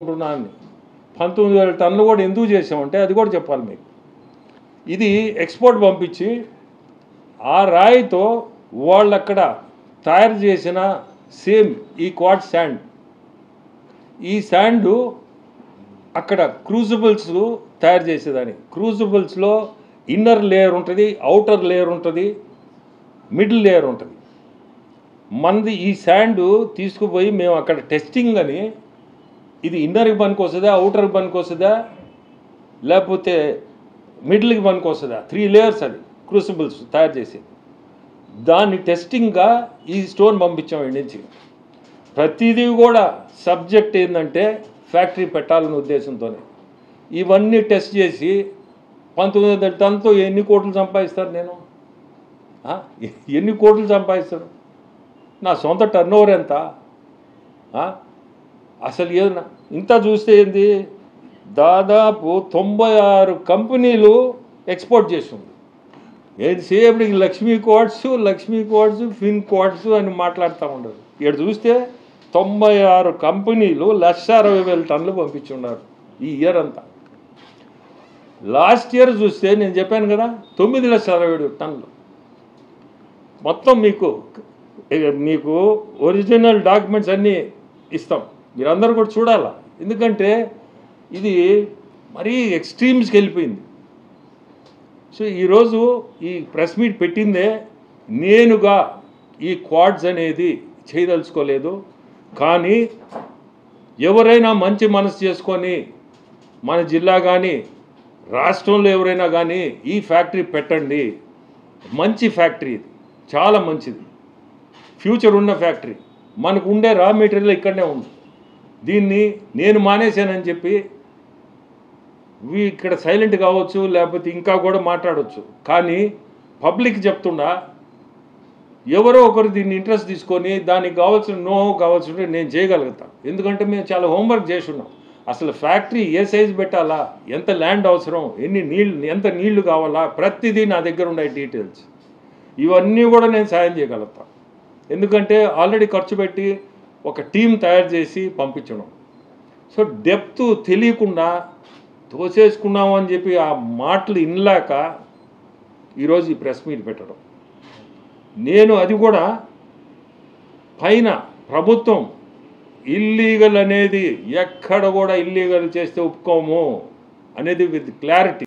19,000 టన్నులు కూడా ఎందుకు చేసామంటే అది కూడా చెప్పాలి మీకు. ఇది ఎక్స్పోర్ట్ పంపించి ఆ రాయితో వాళ్ళు అక్కడ తయారు చేసిన సేమ్ ఈ క్వార్ట్జ్ శాండ్, ఈ శాండ్ అక్కడ క్రూజిబుల్స్ తయారు చేసేదాన్ని. క్రూజిబుల్స్లో ఇన్నర్ లేయర్ ఉంటుంది, అవుటర్ లేయర్ ఉంటుంది, మిడిల్ లేయర్ ఉంటుంది. మనది ఈ శాండ్ తీసుకుపోయి మేము అక్కడ టెస్టింగ్ అని, ఇది ఇన్నర్కి పనికి వస్తుందా, అవుటర్కి పనికి వస్తుందా, లేకపోతే మిడిల్కి పనికి వస్తుందా, 3 లేయర్స్ అది క్రూసిబుల్స్ తయారు చేసి దాన్ని టెస్టింగ్గా ఈ స్టోన్ పంపించాం ఇండి నుంచి. ప్రతిదీ కూడా సబ్జెక్ట్ ఏంటంటే ఫ్యాక్టరీ పెట్టాలనే ఉద్దేశంతోనే ఇవన్నీ టెస్ట్ చేసి 19,000 టన్నుతో ఎన్ని కోట్లు సంపాదిస్తారు? నేను ఎన్ని కోట్లు సంపాదిస్తారు? నా సొంత టర్నోవర్ ఎంత? అసలు ఏదన్నా ఇంత చూస్తే ఏంది, దాదాపు 96 కంపెనీలు ఎక్స్పోర్ట్ చేస్తుంది. ఏదిసేపటికి లక్ష్మీ క్వార్ట్స్ ఫిన్ క్వార్ట్స్ అని మాట్లాడుతూ ఉండరు. ఇక్కడ చూస్తే 96 కంపెనీలు 1,60,000 టన్నులు పంపించున్నారు ఈ ఇయర్ అంతా. లాస్ట్ ఇయర్ చూస్తే నేను చెప్పాను కదా 9,60,000 టన్నులు. మొత్తం మీకు ఒరిజినల్ డాక్యుమెంట్స్ అన్నీ ఇస్తాం, మీరందరూ కూడా చూడాలా. ఎందుకంటే ఇది మరీ ఎక్స్ట్రీమ్స్కి వెళ్ళిపోయింది. సో ఈరోజు ఈ ప్రెస్ మీట్ పెట్టిందే నేనుగా ఈ క్వార్ట్జ్ అనేది చేయదలుచుకోలేదు. కానీ ఎవరైనా మంచి మనసు చేసుకొని మన జిల్లా కానీ రాష్ట్రంలో ఎవరైనా కానీ ఈ ఫ్యాక్టరీ పెట్టండి. మంచి ఫ్యాక్టరీ, ఇది చాలా మంచిది, ఫ్యూచర్ ఉన్న ఫ్యాక్టరీ. మనకు ఉండే రా మెటీరియల్ ఇక్కడనే ఉంది. దీన్ని నేను మానేశానని చెప్పి ఇక్కడ సైలెంట్ కావచ్చు, లేకపోతే ఇంకా కూడా మాట్లాడవచ్చు. కానీ పబ్లిక్ చెప్తుండా ఎవరో ఒకరు దీన్ని ఇంట్రెస్ట్ తీసుకొని దానికి కావాల్సిన కావాల్సింటే నేను చేయగలుగుతాను. ఎందుకంటే మేము చాలా హోంవర్క్ చేసి ఉన్నాం. అసలు ఫ్యాక్టరీ ఏ సైజు పెట్టాలా, ఎంత ల్యాండ్ అవసరం, ఎంత నీళ్లు కావాలా, ప్రతిదీ నా దగ్గర ఉండే డీటెయిల్స్ ఇవన్నీ కూడా నేను సాయం చేయగలుగుతాను. ఎందుకంటే ఆల్రెడీ ఖర్చు పెట్టి ఒక టీం తయారు చేసి పంపించడం. సో డెప్త్ తెలియకుండా తోసేసుకున్నాము అని చెప్పి ఆ మాటలు ఇనలేక ఈరోజు ఈ ప్రెస్ మీట్ పెట్టడం. నేను అది కూడా పైన ప్రభుత్వం ఇల్లీగల్ అనేది ఎక్కడ కూడా ఇల్లీగల్ చేస్తే ఒప్పుకోము అనేది విత్ క్లారిటీ